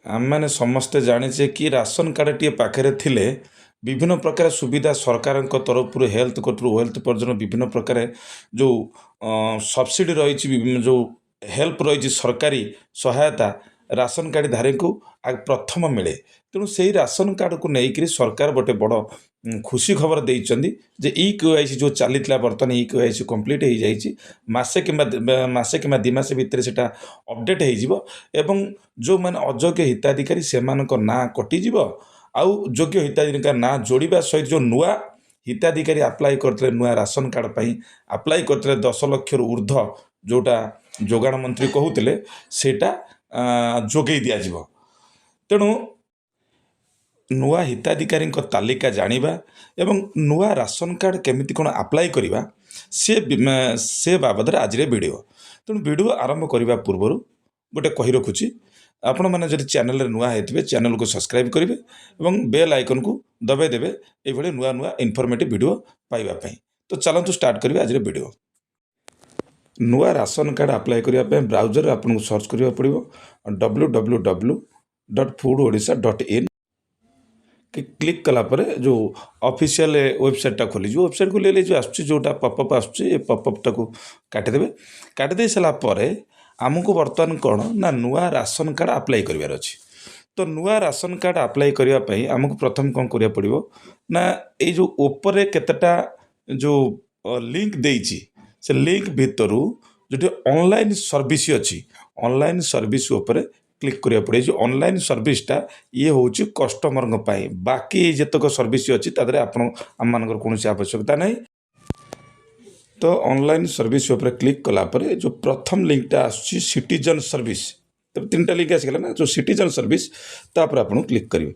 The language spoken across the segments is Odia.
आमମାନେ ସମସ୍ତେ ଜାଣିଛେ କି ରାସନ କାର୍ଡ଼ଟିଏ ପାଖରେ ଥିଲେ ବିଭିନ୍ନ ପ୍ରକାର ସୁବିଧା ସରକାରଙ୍କ ତରଫରୁ ହେଲ୍ଥ କତରୁ ୱେଲ୍ଥ ପର୍ଯ୍ୟନ୍ତ ବିଭିନ୍ନ ପ୍ରକାର ଯେଉଁ ସବସିଡ଼ି ରହିଛି ଯେଉଁ ହେଲ୍ପ ରହିଛି ସରକାରୀ ସହାୟତା ରାସନ କାର୍ଡ଼ଧାରୀଙ୍କୁ ପ୍ରଥମ ମିଳେ। ତେଣୁ ସେଇ ରାସନ କାର୍ଡ଼କୁ ନେଇକରି ସରକାର ଗୋଟେ ବଡ଼ ଖୁସି ଖବର ଦେଇଛନ୍ତି ଯେ KYC ଯେଉଁ ଚାଲିଥିଲା ବର୍ତ୍ତମାନ KYC କମ୍ପ୍ଲିଟ୍ ହେଇଯାଇଛି। ମାସେ କିମ୍ବା 2 ମାସ ଭିତରେ ସେଇଟା ଅପଡ଼େଟ୍ ହେଇଯିବ ଏବଂ ଯେଉଁମାନେ ଅଯୋଗ୍ୟ ହିତାଧିକାରୀ ସେମାନଙ୍କ ନାଁ କଟିଯିବ ଆଉ ଯୋଗ୍ୟ ହିତାଧିକାରୀ ନାଁ ଯୋଡ଼ିବା ସହିତ ଯେଉଁ ନୂଆ ହିତାଧିକାରୀ ଆପ୍ଲାଏ କରିଥିଲେ ନୂଆ ରାସନ କାର୍ଡ଼ ପାଇଁ ଆପ୍ଲାଏ କରିଥିଲେ 10 ଲକ୍ଷରୁ ଉର୍ଦ୍ଧ୍ୱ ଯେଉଁଟା ଯୋଗାଣ ମନ୍ତ୍ରୀ କହୁଥିଲେ ସେଇଟା ଯୋଗାଇ ଦିଆଯିବ। ତେଣୁ ନୂଆ ହିତାଧିକାରୀଙ୍କ ତାଲିକା ଜାଣିବା ଏବଂ ନୂଆ ରାସନ କାର୍ଡ଼ କେମିତି କ'ଣ ଆପ୍ଲାଏ କରିବା ସେ ବାବଦରେ ଆଜିର ଭିଡ଼ିଓ। ତେଣୁ ଭିଡ଼ିଓ ଆରମ୍ଭ କରିବା ପୂର୍ବରୁ ଗୋଟେ କହି ରଖୁଛି, ଆପଣମାନେ ଯଦି ଚ୍ୟାନେଲରେ ନୂଆ ହେଇଥିବେ ଚ୍ୟାନେଲକୁ ସବସ୍କ୍ରାଇବ୍ କରିବେ ଏବଂ ବେଲ୍ ଆଇକନ୍କୁ ଦବାଇ ଦେବେ ଏଇଭଳି ନୂଆ ନୂଆ ଇନଫର୍ମେଟିଭ୍ ଭିଡ଼ିଓ ପାଇବା ପାଇଁ। ତ ଚାଲନ୍ତୁ ଷ୍ଟାର୍ଟ କରିବେ ଆଜିର ଭିଡ଼ିଓ। ନୂଆ ରାସନ କାର୍ଡ଼ ଆପ୍ଲାଏ କରିବା ପାଇଁ ବ୍ରାଉଜରରେ ଆପଣଙ୍କୁ ସର୍ଚ୍ଚ କରିବାକୁ ପଡ଼ିବ www.foododisha.in। କ୍ଲିକ୍ କଲା ପରେ ଯେଉଁ ଅଫିସିଆଲ ୱେବସାଇଟ୍ଟା ଖୋଲିଯିବ। ୱେବସାଇଟ୍ ଖୋଲିଗଲେ ଯେଉଁ ଆସୁଛି ଯେଉଁଟା ପପଅପ୍ ଆସୁଛି ଏ ପପଅପ୍ଟାକୁ କାଟିଦେବେ। କାଟିଦେଇ ସାରିଲା ପରେ ଆମକୁ ବର୍ତ୍ତମାନ କ'ଣ ନା ନୂଆ ରାସନ କାର୍ଡ଼ ଆପ୍ଲାଏ କରିବାର ଅଛି। ତ ନୂଆ ରାସନ କାର୍ଡ଼ ଆପ୍ଲାଏ କରିବା ପାଇଁ ଆମକୁ ପ୍ରଥମେ କ'ଣ କରିବାକୁ ପଡ଼ିବ ନା ଏଇ ଯେଉଁ ଉପରେ କେତେଟା ଯେଉଁ ଲିଙ୍କ ଦେଇଛି ସେ ଲିଙ୍କ ଭିତରୁ ଯେଉଁଠି ଅନଲାଇନ୍ ସର୍ଭିସ୍ ଅଛି ଅନଲାଇନ୍ ସର୍ଭିସ୍ ଉପରେ କ୍ଲିକ୍ କରିବାକୁ ପଡ଼ିବ। ଯେଉଁ ଅନଲାଇନ୍ ସର୍ଭିସଟା ଇଏ ହେଉଛି କଷ୍ଟମରଙ୍କ ପାଇଁ, ବାକି ଯେତେକ ସର୍ଭିସ୍ ଅଛି ତା ଦେହରେ ଆମମାନଙ୍କର କୌଣସି ଆବଶ୍ୟକତା ନାହିଁ। ତ ଅନଲାଇନ୍ ସର୍ଭିସ୍ ଉପରେ କ୍ଲିକ୍ କଲା ପରେ ଯେଉଁ ପ୍ରଥମ ଲିଙ୍କଟା ଆସୁଛି ସିଟିଜନ୍ ସର୍ଭିସ୍, ତ 3ଟା ଲିଙ୍କ ଆସିଗଲା ନା, ଯେଉଁ ସିଟିଜନ୍ ସର୍ଭିସ୍ ତାପରେ ଆପଣ କ୍ଲିକ୍ କରିବେ।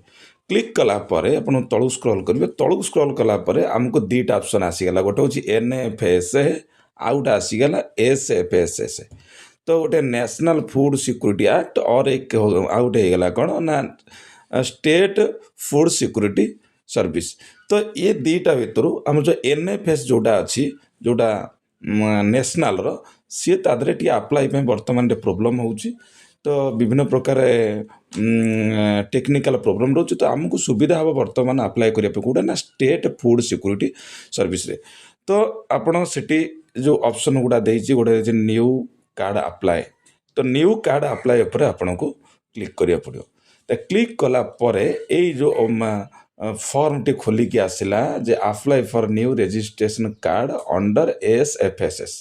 କ୍ଲିକ୍ କଲା ପରେ ଆପଣ ତଳକୁ ସ୍କ୍ରଲ୍ କରିବେ। ତଳକୁ ସ୍କ୍ରଲ୍ କଲା ପରେ ଆମକୁ 2ଟା ଅପସନ୍ ଆସିଗଲା, ଗୋଟେ ହେଉଛି NFSA ଆଉ ଗୋଟେ ଆସିଗଲା SFSS। ତ ଗୋଟେ ନ୍ୟାସନାଲ୍ ଫୁଡ଼୍ ସିକ୍ୟୁରିଟି ଆକ୍ଟ ଅର୍ ଆଉ ଗୋଟେ ହେଇଗଲା କ'ଣ ନା ଷ୍ଟେଟ୍ ଫୁଡ଼୍ ସିକ୍ୟୁରିଟି ସର୍ଭିସ୍। ତ ଏ 2ଟା ଭିତରୁ ଆମର ଯେଉଁ NFS ଯେଉଁଟା ଅଛି ଯେଉଁଟା ନ୍ୟାସନାଲ୍ର ସିଏ ତା ଦେହରେ ଟିକେ ଆପ୍ଲାଏ ପାଇଁ ବର୍ତ୍ତମାନ ଟିକେ ପ୍ରୋବ୍ଲେମ୍ ହେଉଛି। ତ ବିଭିନ୍ନ ପ୍ରକାର ଟେକ୍ନିକାଲ୍ ପ୍ରୋବ୍ଲେମ୍ ରହୁଛି। ତ ଆମକୁ ସୁବିଧା ହେବ ବର୍ତ୍ତମାନ ଆପ୍ଲାଏ କରିବା ପାଇଁ କେଉଁଟା ନା ଷ୍ଟେଟ୍ ଫୁଡ଼୍ ସିକ୍ୟୁରିଟି ସର୍ଭିସରେ। ତ ଆପଣ ସେଠି ଯେଉଁ ଅପସନ୍ ଗୁଡ଼ା ଦେଇଛି ଗୋଟେ ହେଉଛି ନ୍ୟୁ କାର୍ଡ଼ ଆପ୍ଲାଏ। ତ ନ୍ୟୁ କାର୍ଡ଼ ଆପ୍ଲାଏ ଉପରେ ଆପଣଙ୍କୁ କ୍ଲିକ୍ କରିବାକୁ ପଡ଼ିବ। ତ କ୍ଲିକ୍ କଲା ପରେ ଏଇ ଯେଉଁ ଫର୍ମଟି ଖୋଲିକି ଆସିଲା ଯେ apply for new registration card under SFSS।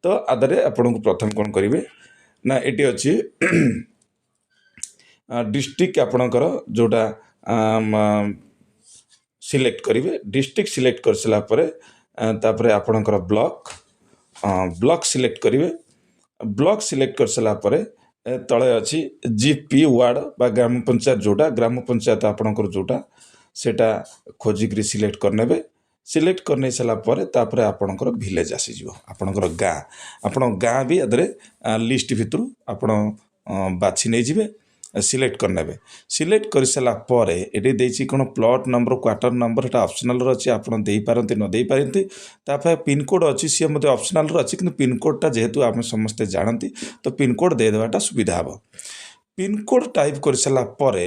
ତ ଆଦେହରେ ଆପଣଙ୍କୁ ପ୍ରଥମେ କ'ଣ କରିବେ ନା ଏଠି ଅଛି ଡିଷ୍ଟ୍ରିକ୍ଟ ଆପଣଙ୍କର ଯେଉଁଟା ସିଲେକ୍ଟ କରିବେ। ଡିଷ୍ଟ୍ରିକ୍ଟ ସିଲେକ୍ଟ କରିସାରିଲା ପରେ ତାପରେ ଆପଣଙ୍କର ବ୍ଲକ୍ ସିଲେକ୍ଟ କରିବେ। ବ୍ଲକ୍ ସିଲେକ୍ଟ କରିସାରିଲା ପରେ ତଳେ ଅଛି GP ୱାର୍ଡ଼ ବା ଗ୍ରାମ ପଞ୍ଚାୟତ, ଯେଉଁଟା ଗ୍ରାମ ପଞ୍ଚାୟତ ଆପଣଙ୍କର ଯେଉଁଟା ସେଇଟା ଖୋଜିକିରି ସିଲେକ୍ଟ କରିନେବେ। ସିଲେକ୍ଟ କରିନେଇ ସାରିଲା ପରେ ତାପରେ ଆପଣଙ୍କର ଭିଲେଜ୍ ଆସିଯିବ, ଆପଣଙ୍କର ଗାଁ। ଆପଣଙ୍କ ଗାଁ ବି ଆଦେହରେ ଲିଷ୍ଟ ଭିତରୁ ଆପଣ ବାଛି ନେଇଯିବେ, ସିଲେକ୍ଟ କରିନେବେ। ସିଲେକ୍ଟ କରିସାରିଲା ପରେ ଏଠି ଦେଇଛି କ'ଣ ପ୍ଲଟ୍ ନମ୍ବର କ୍ୱାର୍ଟର ନମ୍ବର, ଏଟା ଅପସନାଲ୍ର ଅଛି, ଆପଣ ଦେଇପାରନ୍ତି ନ ଦେଇପାରନ୍ତି। ତାପରେ ପିନ୍କୋଡ଼୍ ଅଛି, ସିଏ ମଧ୍ୟ ଅପସନାଲ୍ର ଅଛି, କିନ୍ତୁ ପିନ୍କୋଡ଼୍ଟା ଯେହେତୁ ଆମେ ସମସ୍ତେ ଜାଣନ୍ତି ତ ପିନ୍କୋଡ଼୍ ଦେଇଦେବାଟା ସୁବିଧା ହେବ। ପିନ୍କୋଡ଼୍ ଟାଇପ୍ କରିସାରିଲା ପରେ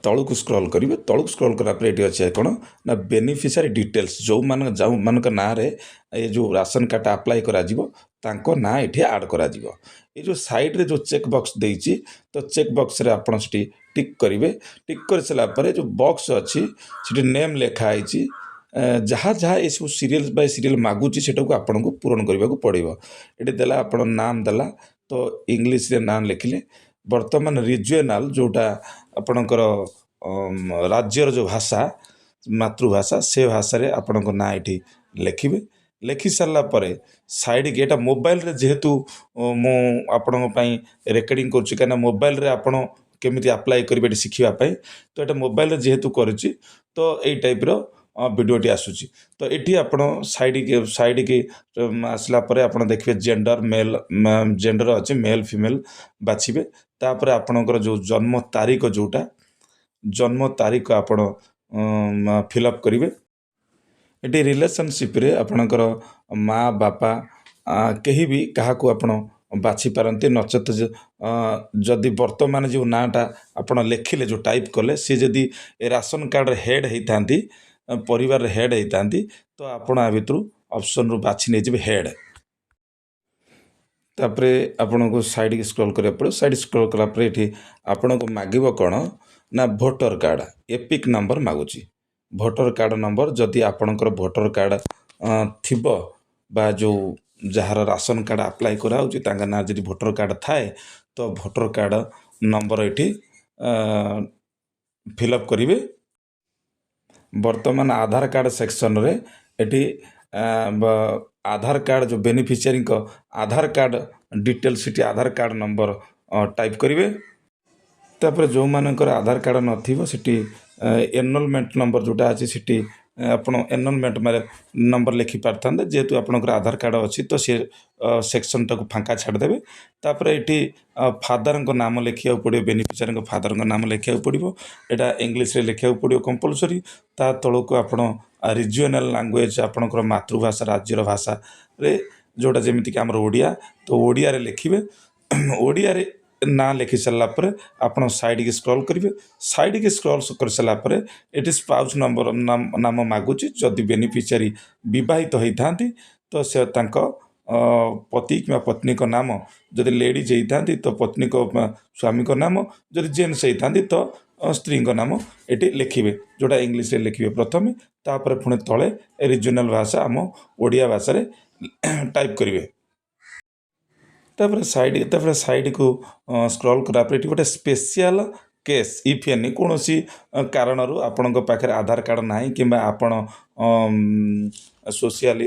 ତଳକୁ ସ୍କ୍ରଲ୍ କରିବେ। ତଳକୁ ସ୍କ୍ରଲ୍ କଲା ପରେ ଏଠି ଅଛି କ'ଣ ନା ବେନିଫିସିଆରୀ ଡିଟେଲ୍ସ, ଯେଉଁମାନଙ୍କ ନାଁରେ ଏ ଯେଉଁ ରାସନ କାର୍ଡ଼ଟା ଆପ୍ଲାଏ କରାଯିବ ତାଙ୍କ ନାଁ ଏଠି ଆଡ଼୍ କରାଯିବ। ଏ ଯେଉଁ ସାଇଡ଼୍ରେ ଯେଉଁ ଚେକ୍ ବକ୍ସ ଦେଇଛି ତ ଚେକ୍ ବକ୍ସରେ ଆପଣ ସେଠି ଟିକ୍ କରିବେ। ଟିକ୍ କରିସାରିଲା ପରେ ଯେଉଁ ବକ୍ସ ଅଛି ସେଠି ନେମ୍ ଲେଖା ହେଇଛି, ଯାହା ଏସବୁ ସିରିଏଲ୍ ବାଇ ସିରିଏଲ୍ ମାଗୁଛି ସେଟାକୁ ଆପଣଙ୍କୁ ପୂରଣ କରିବାକୁ ପଡ଼ିବ। ଏଠି ଦେଲା ଆପଣ ନାମ ଦେଲା, ତ ଇଂଲିଶରେ ନାଁ ଲେଖିଲେ। ବର୍ତ୍ତମାନ ରିଜିଓନାଲ୍ ଯେଉଁଟା ଆପଣଙ୍କର ରାଜ୍ୟର ଯେଉଁ ଭାଷା ମାତୃଭାଷା ସେ ଭାଷାରେ ଆପଣଙ୍କ ନାଁ ଏଠି ଲେଖିବେ। ଲେଖି ସାରିଲା ପରେ ସାଇଡ଼୍କି ଏଇଟା ମୋବାଇଲରେ ଯେହେତୁ ମୁଁ ଆପଣଙ୍କ ପାଇଁ ରେକର୍ଡ଼ିଂ କରୁଛି, କାହିଁକିନା ମୋବାଇଲରେ ଆପଣ କେମିତି ଆପ୍ଲାଏ କରିବେ ଏଠି ଶିଖିବା ପାଇଁ, ତ ଏଇଟା ମୋବାଇଲରେ ଯେହେତୁ କରୁଛି ତ ଏଇ ଟାଇପ୍ର ଭିଡ଼ିଓଟି ଆସୁଛି। ତ ଏଠି ଆପଣ ସାଇଡ଼୍କି ଆସିଲା ପରେ ଆପଣ ଦେଖିବେ ଜେଣ୍ଡର ଅଛି, ମେଲ୍ ଫିମେଲ୍ ବାଛିବେ। ତାପରେ ଆପଣଙ୍କର ଯେଉଁ ଜନ୍ମ ତାରିଖ ଆପଣ ଫିଲ୍ଅପ୍ କରିବେ। ଏଠି ରିଲେସନସିପ୍ରେ ଆପଣଙ୍କର ମା ବାପା କେହି ବି କାହାକୁ ଆପଣ ବାଛିପାରନ୍ତି ନଚେତ ଯଦି ବର୍ତ୍ତମାନ ଯେଉଁ ନାଁଟା ଆପଣ ଲେଖିଲେ ଯେଉଁ ଟାଇପ୍ କଲେ ସିଏ ଯଦି ରାସନ କାର୍ଡ଼ରେ ହେଡ଼୍ ହେଇଥାନ୍ତି ପରିବାରରେ ହେଡ଼୍ ହେଇଥାନ୍ତି ତ ଆପଣ ଆ ଭିତରୁ ଅପସନ୍ରୁ ବାଛି ନେଇଯିବେ ହେଡ଼୍। ତାପରେ ଆପଣଙ୍କୁ ସାଇଡ଼୍କି ସ୍କ୍ରୋଲ୍ କରିବାକୁ ପଡ଼ିବ। ସାଇଡ଼୍ ସ୍କ୍ରୋଲ୍ କଲା ପରେ ଏଠି ଆପଣଙ୍କୁ ମାଗିବ କ'ଣ ନା ଭୋଟର କାର୍ଡ଼ ଏପିକ୍ ନମ୍ବର ମାଗୁଛି। ଭୋଟର କାର୍ଡ଼ ନମ୍ବର ଯଦି ଆପଣଙ୍କର ଭୋଟର କାର୍ଡ଼ ଥିବ ବା ଯେଉଁ ଯାହାର ରାସନ କାର୍ଡ଼ ଆପ୍ଲାଏ କରାହେଉଛି ତାଙ୍କ ନାଁ ଯଦି ଭୋଟର କାର୍ଡ଼ ଥାଏ ତ ଭୋଟର କାର୍ଡ଼ ନମ୍ବର ଏଠି ଫିଲ୍ଅପ୍ କରିବେ। ବର୍ତ୍ତମାନ ଆଧାର କାର୍ଡ଼ ସେକ୍ସନରେ ଏଠି ଆଧାର କାର୍ଡ଼ ଯେଉଁ ବେନିଫିସିଆରୀଙ୍କ ଆଧାର କାର୍ଡ଼ ଡିଟେଲ୍ସ ସେଠି ଆଧାର କାର୍ଡ଼ ନମ୍ବର ଟାଇପ୍ କରିବେ। ତାପରେ ଯେଉଁମାନଙ୍କର ଆଧାର କାର୍ଡ଼ ନଥିବ ସେଠି ଏନରୋଲମେଣ୍ଟ ନମ୍ବର ଯେଉଁଟା ଅଛି ସେଠି ଆପଣ ଏନରୋଲମେଣ୍ଟ ନମ୍ବର ଲେଖିପାରିଥାନ୍ତେ। ଯେହେତୁ ଆପଣଙ୍କର ଆଧାର କାର୍ଡ଼ ଅଛି ତ ସେ ସେକ୍ସନଟାକୁ ଫାଙ୍କା ଛାଡ଼ିଦେବେ। ତାପରେ ଏଠି ଫାଦରଙ୍କ ନାମ ଲେଖିବାକୁ ପଡ଼ିବ, ବେନିଫିସିଆରୀଙ୍କ ଫାଦରଙ୍କ ନାମ ଲେଖିବାକୁ ପଡ଼ିବ। ଏଇଟା ଇଂଲିଶରେ ଲେଖିବାକୁ ପଡ଼ିବ କମ୍ପଲସରି। ତା ତଳକୁ ଆପଣ ରିଜିଓନାଲ୍ ଲାଙ୍ଗୁଏଜ୍ ଆପଣଙ୍କର ମାତୃଭାଷା ରାଜ୍ୟର ଭାଷାରେ ଯେଉଁଟା ଯେମିତିକି ଆମର ଓଡ଼ିଆ ତ ଓଡ଼ିଆରେ ଲେଖିବେ। ଓଡ଼ିଆରେ ନାଁ ଲେଖି ସାରିଲା ପରେ ଆପଣ ସାଇଡ଼୍କି ସ୍କ୍ରଲ୍ କରିବେ। ସାଇଡ଼୍କି ସ୍କ୍ରଲ୍ କରିସାରିଲା ପରେ ଏଠି ସ୍ପାଉସ୍ ନମ୍ବର ନାମ ମାଗୁଛି। ଯଦି ବେନିଫିସିଆରୀ ବିବାହିତ ହେଇଥାନ୍ତି ତ ସେ ତାଙ୍କ ପତି କିମ୍ବା ପତ୍ନୀଙ୍କ ନାମ, ଯଦି ଲେଡ଼ିଜ୍ ହେଇଥାନ୍ତି ତ ପତ୍ନୀଙ୍କ ସ୍ୱାମୀଙ୍କ ନାମ, ଯଦି ଜେଣ୍ଟସ୍ ହେଇଥାନ୍ତି ତ ସ୍ତ୍ରୀଙ୍କ ନାମ ଏଠି ଲେଖିବେ, ଯେଉଁଟା ଇଂଲିଶରେ ଲେଖିବେ ପ୍ରଥମେ। ତାପରେ ପୁଣି ତଳେ ରିଜିଓନାଲ୍ ଭାଷା ଆମ ଓଡ଼ିଆ ଭାଷାରେ ଟାଇପ୍ କରିବେ। ତାପରେ ସାଇଡ଼୍କୁ ସ୍କ୍ରଲ୍ କଲା ପରେ ଏଠି ଗୋଟେ ସ୍ପେଶିଆଲ୍ କେସ୍ ଇଫ୍ ଏନି କୌଣସି କାରଣରୁ ଆପଣଙ୍କ ପାଖରେ ଆଧାର କାର୍ଡ଼ ନାହିଁ କିମ୍ବା ଆପଣ ସୋସିଆଲି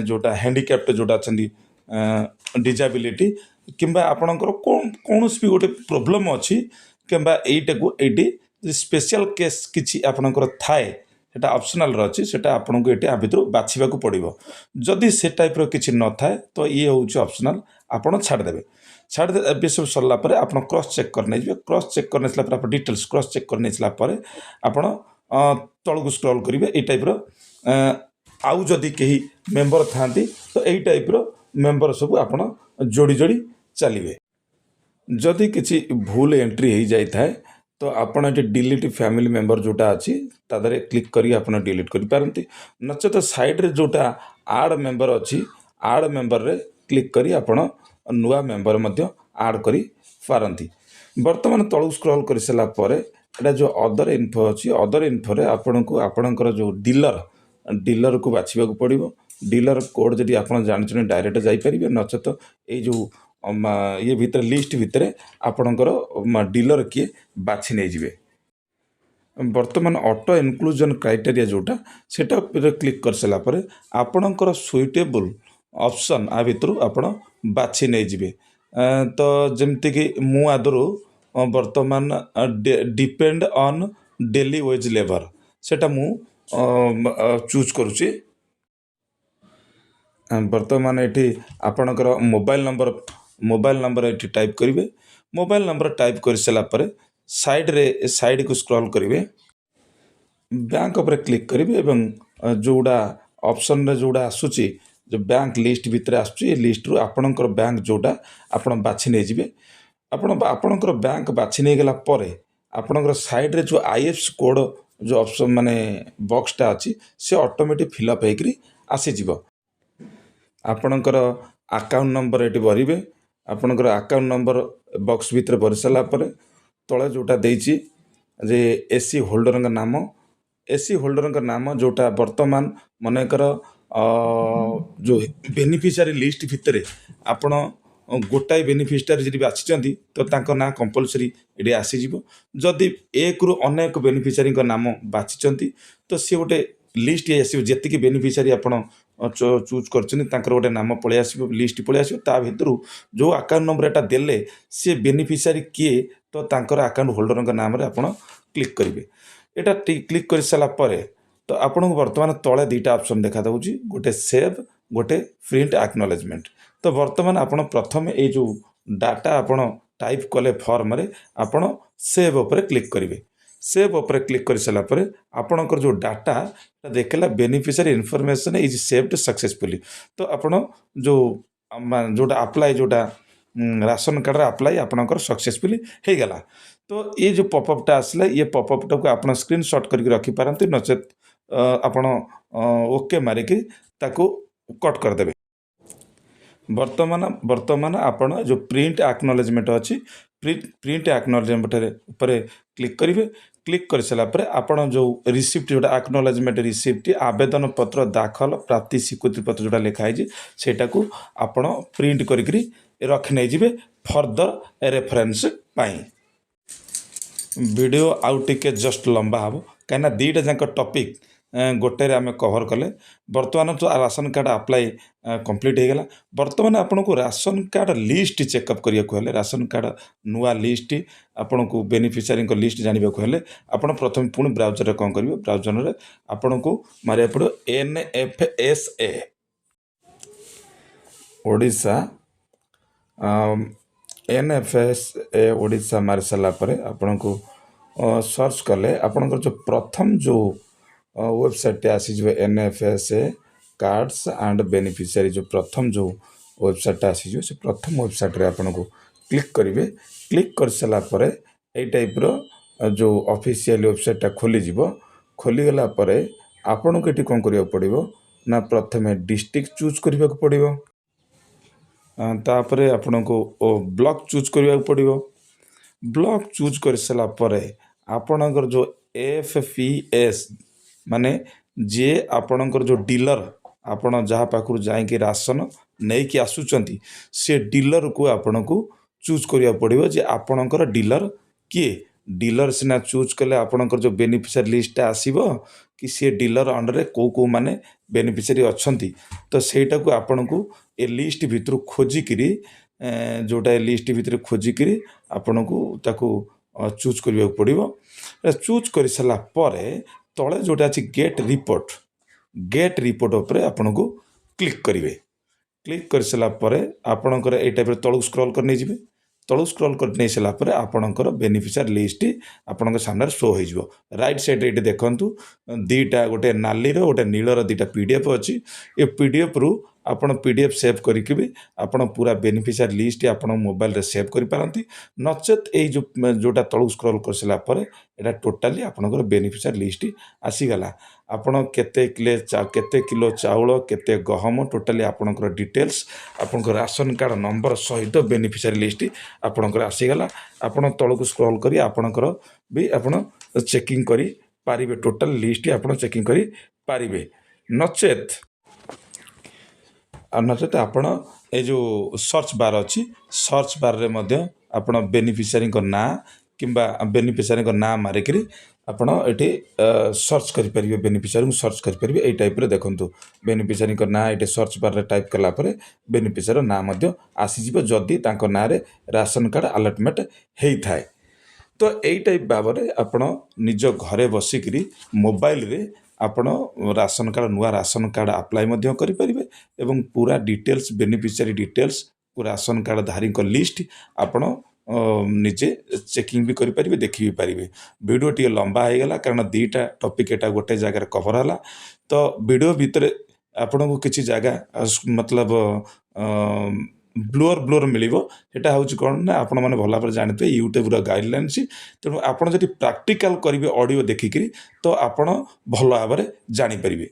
ଯେଉଁଟା ହ୍ୟାଣ୍ଡିକ୍ୟାପ୍ଟ ଯେଉଁଟା ଅଛନ୍ତି ଡିଜାବିଲିଟି କିମ୍ବା ଆପଣଙ୍କର କୌଣସି ବି ଗୋଟେ ପ୍ରୋବ୍ଲେମ୍ ଅଛି କିମ୍ବା ଏଇଠି ସ୍ପେଶିଆଲ୍ କେସ୍ କିଛି ଆପଣଙ୍କର ଥାଏ ସେଇଟା ଅପସନାଲ୍ର ଅଛି, ସେଇଟା ଆପଣଙ୍କୁ ଏଠି ଆ ଭିତରୁ ବାଛିବାକୁ ପଡ଼ିବ। ଯଦି ସେ ଟାଇପ୍ର କିଛି ନଥାଏ ତ ଇଏ ହେଉଛି ଅପସନାଲ୍, ଆପଣ ଛାଡ଼ିଦେବେ। ଏବେ ସବୁ ସରିଲା ପରେ ଆପଣ କ୍ରସ୍ ଚେକ୍ କରି ନେଇଯିବେ। କ୍ରସ୍ ଚେକ୍ କରି ନେଇସାରିଲା ପରେ ଆପଣ ଡିଟେଲ୍ସ କ୍ରସ୍ ଚେକ୍ କରି ନେଇସାରିଲା ପରେ ଆପଣ ତଳକୁ ସ୍କ୍ରଲ୍ କରିବେ। ଏଇ ଟାଇପ୍ର ଆଉ ଯଦି କେହି ମେମ୍ବର ଥାଆନ୍ତି ତ ଏଇ ଟାଇପ୍ର ମେମ୍ବର ସବୁ ଆପଣ ଯୋଡ଼ି ଯୋଡ଼ି ଚାଲିବେ। ଯଦି କିଛି ଭୁଲ ଏଣ୍ଟ୍ରି ହେଇଯାଇଥାଏ ତ ଆପଣ ଏଠି ଡିଲିଟ୍ ଫ୍ୟାମିଲି ମେମ୍ବର ଯେଉଁଟା ଅଛି ତା ଦେହରେ କ୍ଲିକ୍ କରି ଆପଣ ଡିଲିଟ୍ କରିପାରନ୍ତି। ନଚେତ ସାଇଡ଼୍ରେ ଯେଉଁଟା ଆଡ଼୍ ମେମ୍ବର ଅଛି ଆଡ଼୍ ମେମ୍ବରରେ କ୍ଲିକ୍ କରି ଆପଣ ନୂଆ ମେମ୍ବର ମଧ୍ୟ ଆଡ଼୍ କରିପାରନ୍ତି। ବର୍ତ୍ତମାନ ତଳକୁ ସ୍କ୍ରଲ୍ କରିସାରିଲା ପରେ ଏଇଟା ଯେଉଁ ଅଦର ଇନଫୋ ଅଛି ଅଦର ଇନଫୋରେ ଆପଣଙ୍କୁ ଆପଣଙ୍କର ଯେଉଁ ଡିଲରକୁ ବାଛିବାକୁ ପଡ଼ିବ। ଡିଲର କୋଡ଼୍ ଯଦି ଆପଣ ଜାଣିଛନ୍ତି ଡାଇରେକ୍ଟ ଯାଇପାରିବେ, ନଚେତ ଏଇ ଯେଉଁ ଇଏ ଭିତରେ ଲିଷ୍ଟ ଭିତରେ ଆପଣଙ୍କର ଡିଲର କିଏ ବାଛି ନେଇଯିବେ। ବର୍ତ୍ତମାନ ଅଟୋ ଇନକ୍ଲୁଜନ୍ କ୍ରାଇଟେରିଆ ଯେଉଁଟା ସେଇଟା ଉପରେ କ୍ଲିକ୍ କରିସାରିଲା ପରେ ଆପଣଙ୍କର ସୁଇଟେବୁଲ୍ ଅପସନ୍ ଆ ଭିତରୁ ଆପଣ ବାଛି ନେଇଯିବେ। ତ ଯେମିତିକି ମୁଁ ଆଦରୁ ବର୍ତ୍ତମାନ depend on daily ways labour ସେଇଟା ମୁଁ ଚୁଜ୍ କରୁଛି। ବର୍ତ୍ତମାନ ଏଠି ଆପଣଙ୍କର ମୋବାଇଲ୍ ନମ୍ବର ଏଠି ଟାଇପ୍ କରିବେ। ମୋବାଇଲ୍ ନମ୍ବର ଟାଇପ୍ କରିସାରିଲା ପରେ ସାଇଡ଼୍କୁ ସ୍କ୍ରଲ୍ କରିବେ, ବ୍ୟାଙ୍କ ଉପରେ କ୍ଲିକ୍ କରିବେ ଏବଂ ଯେଉଁଟା ଅପସନ୍ରେ ଯେଉଁଟା ଆସୁଛି ଯେଉଁ ବ୍ୟାଙ୍କ ଲିଷ୍ଟ ଭିତରେ ଆସୁଛି ଏ ଲିଷ୍ଟରୁ ଆପଣଙ୍କର ବ୍ୟାଙ୍କ ଯେଉଁଟା ଆପଣ ବାଛି ନେଇଯିବେ। ଆପଣଙ୍କର ବ୍ୟାଙ୍କ ବାଛି ନେଇଗଲା ପରେ ଆପଣଙ୍କର ସାଇଡ଼୍ରେ ଯେଉଁ IFSC କୋଡ଼୍ ଯେଉଁ ଅପସନ୍ ବକ୍ସଟା ଅଛି ସେ ଅଟୋମେଟିକ୍ ଫିଲ୍ଅପ୍ ହେଇକରି ଆସିଯିବ। ଆପଣଙ୍କର ଆକାଉଣ୍ଟ ନମ୍ବର ଏଠି ଭରିବେ। ଆପଣଙ୍କର ଆକାଉଣ୍ଟ ନମ୍ବର ବକ୍ସ ଭିତରେ ଭରି ସାରିଲା ପରେ ତଳେ ଯେଉଁଟା ଦେଇଛି ଯେ ଏସି ହୋଲ୍ଡରଙ୍କ ନାମ ଯେଉଁଟା ବର୍ତ୍ତମାନ ମନେକର ଯେଉଁ ବେନିଫିସିଆରୀ ଲିଷ୍ଟ ଭିତରେ ଆପଣ ଗୋଟାଏ ବେନିଫିସିଆରୀ ଯଦି ବାଛିଛନ୍ତି ତ ତାଙ୍କ ନାଁ କମ୍ପଲସରି ଏଠି ଆସିଯିବ। ଯଦି ଏକରୁ ଅନେକ ବେନିଫିସିଆରୀଙ୍କ ନାମ ବାଛିଛନ୍ତି ତ ସିଏ ଗୋଟେ ଲିଷ୍ଟ ଆସିବ, ଯେତିକି ବେନିଫିସିଆରୀ ଆପଣ ଚୁଜ୍ କରିଛନ୍ତି ତାଙ୍କର ଗୋଟେ ନାମ ପଳେଇ ଆସିବ, ଲିଷ୍ଟ ପଳେଇ ଆସିବ। ତା ଭିତରୁ ଯେଉଁ ଆକାଉଣ୍ଟ ନମ୍ବର ଏଟା ଦେଲେ ସେ ବେନିଫିସିଆରୀ କିଏ ତ ତାଙ୍କର ଆକାଉଣ୍ଟ ହୋଲ୍ଡରଙ୍କ ନାମରେ ଆପଣ କ୍ଲିକ୍ କରିବେ। ଏଇଟା କ୍ଲିକ୍ କରିସାରିଲା ପରେ ତ ଆପଣଙ୍କୁ ବର୍ତ୍ତମାନ ତଳେ ଦୁଇଟା ଅପସନ୍ ଦେଖାଦେଉଛି, ଗୋଟେ ସେଭ୍, ଗୋଟେ ପ୍ରିଣ୍ଟ ଆକ୍ନଲେଜମେଣ୍ଟ। ତ ବର୍ତ୍ତମାନ ଆପଣ ପ୍ରଥମେ ଏଇ ଯେଉଁ ଡାଟା ଆପଣ ଟାଇପ୍ କଲେ ଫର୍ମରେ ଆପଣ ସେଭ୍ ଉପରେ କ୍ଲିକ୍ କରିବେ। ସେଭ୍ ଉପରେ କ୍ଲିକ୍ କରିସାରିଲା ପରେ ଆପଣଙ୍କର ଯେଉଁ ଡାଟା ଦେଖିଲା beneficiary information is saved successfully. ତ ଆପଣ ଯେଉଁଟା ଆପ୍ଲାଏ ଯେଉଁଟା राशन कार्ड आप्लाय आपणकर सक्सेसफुली हो गला। तो ये जो पॉपअपटा आसला ये पॉपअपटा को आप स्क्रीनशॉट करके रखिपारती नचेत आपण ओके मारिकी ताको कट करदेवे। वर्तमान आपण जो प्रिंट एक्नॉलेजमेंट अच्छी प्रिंट एक्नॉलेजमेंट ऊपर क्लिक करेंगे। क्लिक कर सारा पर आपण जो रिसिप्ट जोटा एक्नॉलेजमेंट रिसिप्ट आवेदन पत्र दाखल प्राप्ति स्वीकृति पत्र जोटा लिखाई सेटा को आपण प्रिंट करी रखी नहीं जिवे फर्दर रेफरेंस पाई। वीडियो आउ टिके जस्ट लंबा हम कहीं दीटा जाक टॉपिक गोटे आम कवर कले। बर्तमान तो राशन कार्ड अप्लाई कंप्लीट हो गला। बर्तमान आपन को राशन कार्ड लिस्ट चेकअप करने राशन कार्ड नुआ लिस्ट आपन को बेनिफिशियरी लिस्ट जानवा हेले आपन प्रथम पुणी ब्राउजर कौन करेंगे ब्राउजर में आपन को मारे पड़ो NFSA ओडिशा NFSA ओडिशा मारी सारापर आपन को सर्च कले आपन जो प्रथम जो वेबसाइट आसीज NFSA कार्ड्स एंड बेनिफिशियरी जो प्रथम जो वेबसाइट आसीज से प्रथम वेबसाइट रे आपन को क्लिक करेंगे। क्लिक कर सारा पर यही टाइप रो जो ऑफिशियल वेबसाइट खोली जीवो खोलीगला पर आपन को ये कौन करिया पड़िबो ना प्रथमे डिस्ट्रिक्ट चूज करने को पड़िबो तापरे आपन को ब्लॉक चूज करने को पड़िबो। ब्लॉक चूज कर सारा पर आपणकर जो FPS माने जे आपणकर जो डीलर आपण जहाँ पाखु जाइए राशन नहीं कि आसुचंती से डीलर को आपन को चूज करिया पड़िबो जे आपणकर डीलर किए। डीलर सिना चूज कले आपणकर जो बेनिफिशियरी लिस्ट आसीबो कि सी डीलर अंडर को माने बेनिफिशियरी अच्छंती तो सेटा को आपन को ए लिस्ट भितर खोजिकी जोटा लिस्ट भितर खोजिकी आपन को ताको चूज करने को पड़िबो। चूज कर सारा पर तले जोटा अच्छी गेट रिपोर्ट उपर आपन को क्लिक करेंगे। क्लिक कर सारा पर आपणकर ये टाइप तलू स्क्रॉल कर नहीं जिवे तलू स्क्रॉल कर नहीं सारा पर आपणकर बेनिफिशियरी लिस्ट आपन सामने शो हो राइट साइड ये देखंतु दीटा गोटे नाली गोटे नीलर दीटा PDF अच्छी ये PDF रु आपन PDF सेव करके भी आपन पूरा बेनिफिशियरी लिस्ट आपन मोबाइल रे सेव करि पारंती नचेत ए जो जोटा तलू स्क्रॉल कर सारा पर एटा टोटाली आपनकर बेनिफिशियरी लिस्ट आसीगला। आपन केते किलो चाउल केते गहम टोटाली आपनकर डिटेल्स आपनकर राशन कार्ड नंबर सहित बेनिफिशियरी लिस्ट आपनकर आसीगला। आपन तलू स्क्रॉल करी आपनकर भी आपन चेकिंग करी पारिबे टोटल लिस्ट आपन चेकिंग करी पारिबे नचेत आपण ए जो सर्च बार अच्छी सर्च बार रे मध्य आपण बेनिफिशियरी ना किंबा बेनिफिशियरी ना मारिकी आपण ये सर्च करेंगे बेनिफिशियरी सर्च करेंगे यही टाइप रे देखंतु बेनिफिशियरी ना ये सर्च बार रे टाइप कला पर बेनिफिशियरी ना मध्य आसीजिवो जदि तांको ना रे राशन कार्ड अलॉटमेंट हेई थाए। तो यही टाइप भाव में आपण निज घरे बसिकी मोबाइल रे आपण राशन कार्ड नुआ राशन कार्ड अप्लाई मध्य करि परिबे एवं पूरा details beneficiary details ration card धारी लिस्ट आपण निजे चेकिंग भी करें देखी भी पारे। वीडियो टी लंबा हो गला कारण दीटा टॉपिक एटा गोटे जगह कवर है तो वीडियो भितर आपण को किसी जगह मतलब ब्लोअर मिलिबो सेटा होची कोन ना आपण माने भला पर जानते यूट्यूब रो गाइडलाइंस तेणु आपण जदि प्रैक्टिकल करिवे ऑडियो देखिकरी तो आपण भल भाव जानि परिबे।